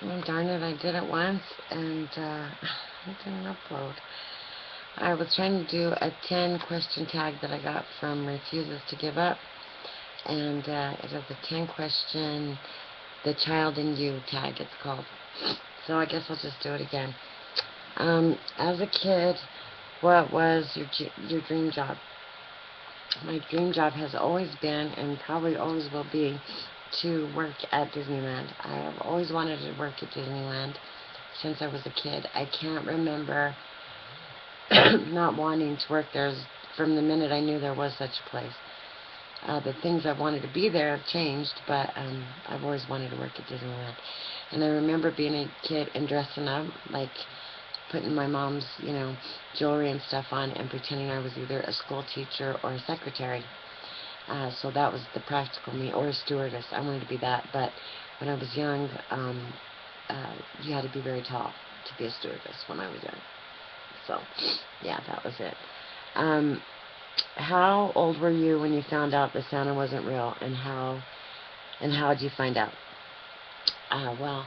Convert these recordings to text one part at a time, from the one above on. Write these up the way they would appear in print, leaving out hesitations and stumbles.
Oh, darn it, I did it once, and it didn't upload. I was trying to do a 10-question tag that I got from Refuses to Give Up, and it is a 10-question, the child in you tag, it's called. So I guess I'll just do it again. As a kid, what was your dream job? My dream job has always been, and probably always will be, to work at Disneyland. I have always wanted to work at Disneyland since I was a kid. I can't remember not wanting to work there from the minute I knew there was such a place. The things I wanted to be there have changed, but I've always wanted to work at Disneyland. And I remember being a kid and dressing up, like putting my mom's, jewelry and stuff on and pretending I was either a school teacher or a secretary. So that was the practical me, or a stewardess. I wanted to be that, but when I was young, you had to be very tall to be a stewardess when I was young. So, yeah, that was it. Um, how old were you when you found out that Santa wasn't real, and how did you find out? Well,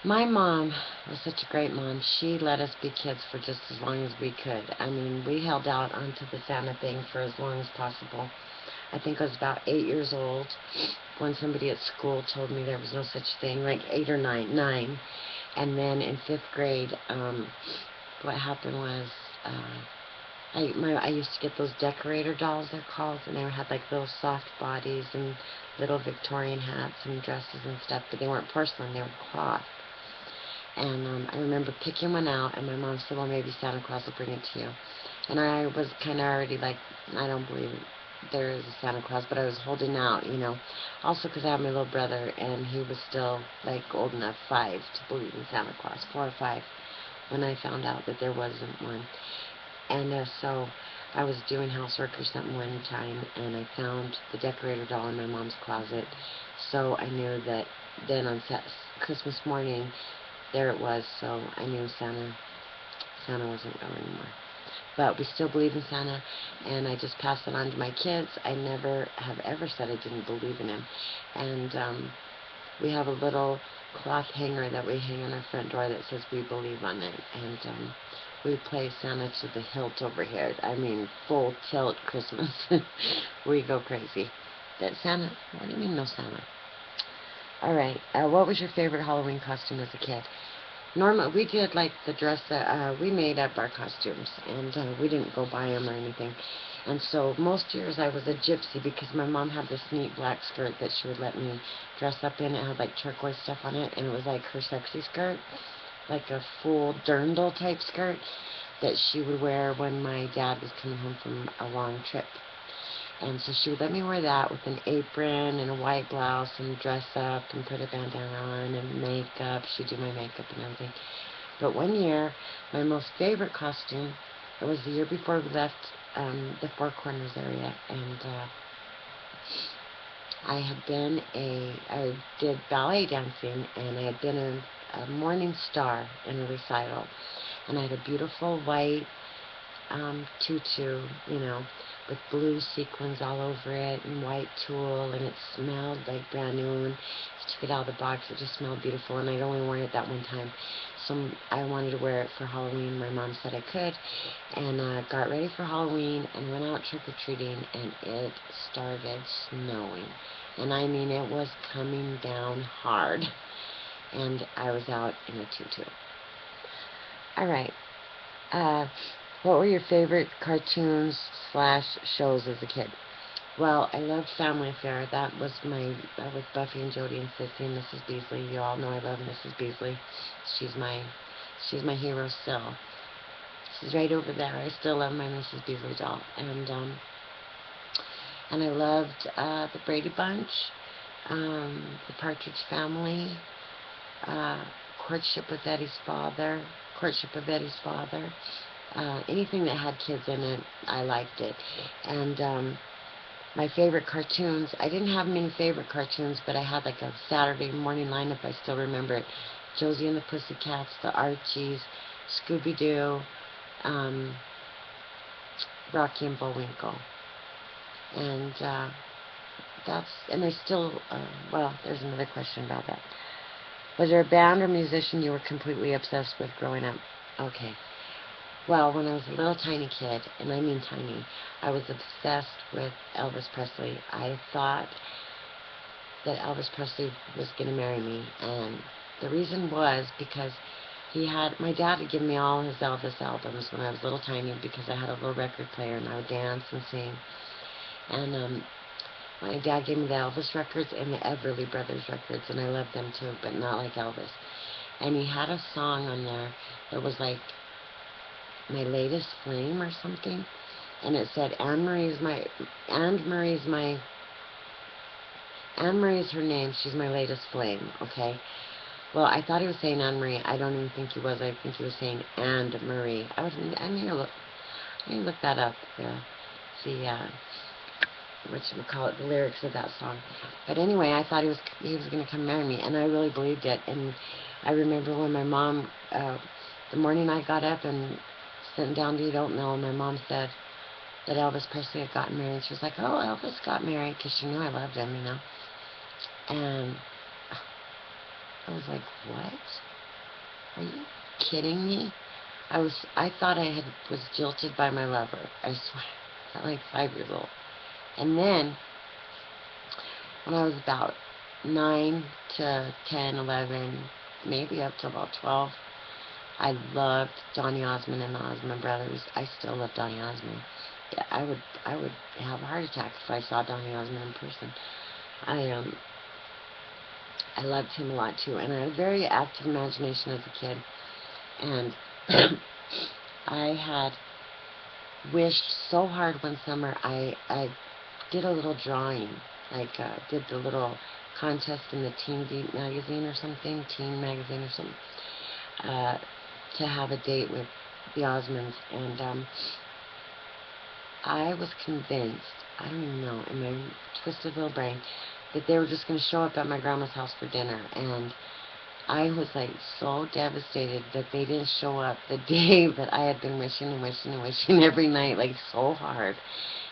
my mom was such a great mom. She let us be kids for just as long as we could. I mean, we held out onto the Santa thing for as long as possible. I think I was about 8 years old when somebody at school told me there was no such thing, like 8 or 9. And then in 5th grade, what happened was I used to get those decorator dolls, they're called, and they had like little soft bodies and little Victorian hats and dresses and stuff, but they weren't porcelain, they were cloth. And I remember picking one out, and my mom said, well, maybe Santa Claus will bring it to you. And I was kind of already like, I don't believe there is a Santa Claus, but I was holding out. Also because I had my little brother, and he was still like old enough, 5, to believe in Santa Claus, 4 or 5, when I found out that there wasn't one. And so I was doing housework or something one time, and I found the decorator doll in my mom's closet. So I knew that then on Christmas morning, there it was. So I knew Santa wasn't real anymore. But we still believe in Santa, and I just pass it on to my kids. I never have ever said I didn't believe in him. And we have a little cloth hanger that we hang on our front door that says we believe on it. And we play Santa to the hilt over here. I mean, full tilt Christmas. We go crazy. That Santa? What do you mean no Santa? All right. What was your favorite Halloween costume as a kid? Normal, we did like the dress that we made up our costumes, and we didn't go buy them or anything. And so most years I was a gypsy because my mom had this neat black skirt that she would let me dress up in. It had like turquoise stuff on it, and it was like her sexy skirt, like a full dirndl type skirt that she would wear when my dad was coming home from a long trip. And so she would let me wear that with an apron and a white blouse and dress up and put a bandana on and makeup. She'd do my makeup and everything. But one year, my most favorite costume, it was the year before we left the Four Corners area, and I did ballet dancing, and I had been a morning star in a recital. And I had a beautiful white tutu, with blue sequins all over it and white tulle, and it smelled like brand new. And I took it out of the box. It just smelled beautiful, and I'd only worn it that one time. So I wanted to wear it for Halloween. My mom said I could, and got ready for Halloween and went out trick-or-treating, and it started snowing. And I mean, it was coming down hard, and I was out in a tutu. All right. Uh, what were your favorite cartoons slash shows as a kid? Well, I loved Family Affair. That was Buffy and Jody and Sissy and Mrs. Beasley. You all know I love Mrs. Beasley. She's my, she's my hero still. She's right over there. I still love my Mrs. Beasley doll. And I loved the Brady Bunch, the Partridge Family, uh, Courtship with Eddie's Father, Courtship of Eddie's Father. Anything that had kids in it, I liked it. And my favorite cartoons, I didn't have many favorite cartoons, but I had like a Saturday morning lineup, I still remember it. Josie and the Pussycats, the Archies, Scooby-Doo, um, Rocky and Bullwinkle. And and I still, well, there's another question about that. Was there a band or musician you were completely obsessed with growing up? Okay. Well, when I was a little tiny kid, and I mean tiny, I was obsessed with Elvis Presley. I thought that Elvis Presley was going to marry me, and the reason was because my dad had given me all his Elvis albums when I was little tiny because I had a little record player and I would dance and sing. And my dad gave me the Elvis records and the Everly Brothers records, and I loved them too, but not like Elvis. And he had a song on there that was like My Latest Flame or something, and it said Anne Marie's her name. She's my latest flame. Okay. Well, I thought he was saying Anne Marie. I don't even think he was. I think he was saying Anne Marie. I need to look that up there. See, the lyrics of that song. But anyway, I thought he was going to come marry me, and I really believed it. And I remember when my mom, the morning I got up and sitting down to eat oatmeal, and my mom said that Elvis Presley had gotten married. She was like, "Oh, Elvis got married," because she knew I loved him, you know. And I was like, "What? Are you kidding me?" I thought was jilted by my lover. I swear, at like 5 years old. And then, when I was about 9 to 10, 11, maybe up to about 12, I loved Donny Osmond and the Osmond Brothers. I still love Donny Osmond. Yeah, I would have a heart attack if I saw Donny Osmond in person. I loved him a lot too, and I had a very active imagination as a kid. And I had wished so hard one summer I did a little drawing, like did the little contest in the Teen Beat magazine or something, Teen magazine or something, to have a date with the Osmonds, and I was convinced, I don't even know, in my twisted little brain, that they were just going to show up at my grandma's house for dinner, and I was like so devastated that they didn't show up the day that I had been wishing and wishing and wishing every night, like so hard.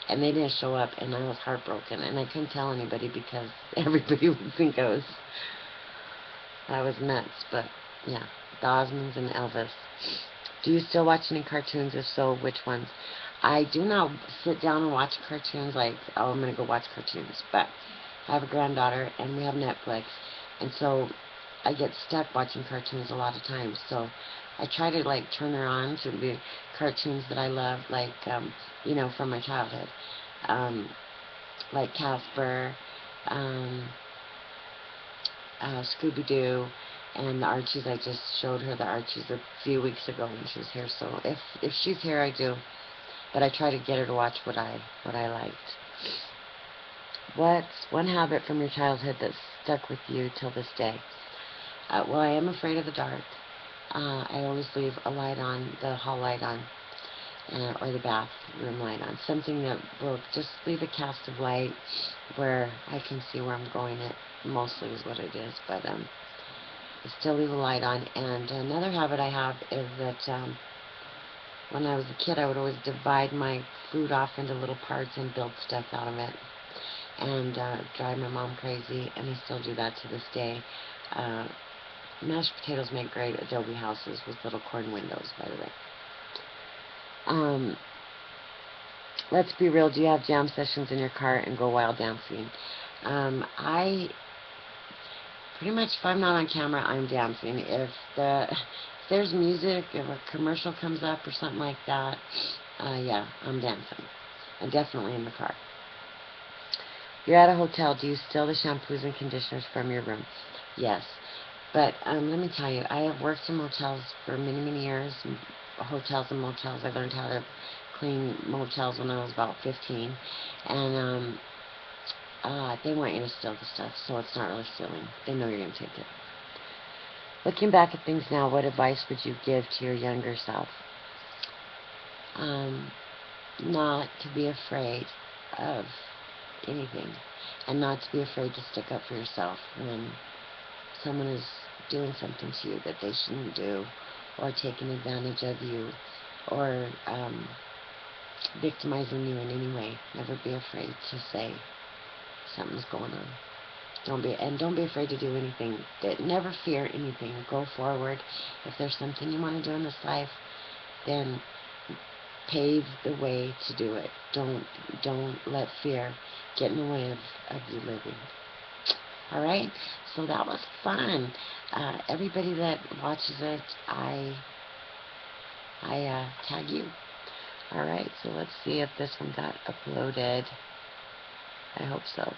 And they didn't show up, and I was heartbroken, and I couldn't tell anybody because everybody would think I was nuts. But yeah, the Osmonds and Elvis. Do you still watch any cartoons? If so, which ones? I do not sit down and watch cartoons like, oh, I'm going to go watch cartoons. But I have a granddaughter, and we have Netflix, and so I get stuck watching cartoons a lot of times. So I try to like turn her on to the cartoons that I love, like from my childhood, like Casper, Scooby Doo, and the Archies. I just showed her the Archies a few weeks ago when she was here. So if she's here, I do, but I try to get her to watch what I liked. What's one habit from your childhood that's stuck with you till this day? Well, I am afraid of the dark. I always leave a light on, the hall light on, or the bathroom light on. Something that will just leave a cast of light where I can see where I'm going. It mostly is what it is, but I still leave a light on. And another habit I have is that when I was a kid, I would always divide my food off into little parts and build stuff out of it, and drive my mom crazy, and I still do that to this day. Mashed potatoes make great adobe houses with little corn windows, by the way. Let's be real. Do you have jam sessions in your car and go wild dancing? I pretty much, if I'm not on camera, I'm dancing. If there's music, if a commercial comes up or something like that, yeah, I'm dancing. And definitely in the car. You're at a hotel. Do you steal the shampoos and conditioners from your room? Yes. But let me tell you, I have worked in motels for many, many years, hotels and motels. I learned how to clean motels when I was about 15, and they want you to steal the stuff, so it's not really stealing. They know you're going to take it. Looking back at things now, what advice would you give to your younger self? Not to be afraid of anything, and not to be afraid to stick up for yourself when someone is doing something to you that they shouldn't do, or taking advantage of you, or victimizing you in any way. Never be afraid to say something's going on. Don't be afraid to do anything. Never fear anything. Go forward. If there's something you want to do in this life, then pave the way to do it. Don't let fear get in the way of you living. All right. So that was fun. Everybody that watches it, I tag you. All right. So let's see if this one got uploaded. I hope so.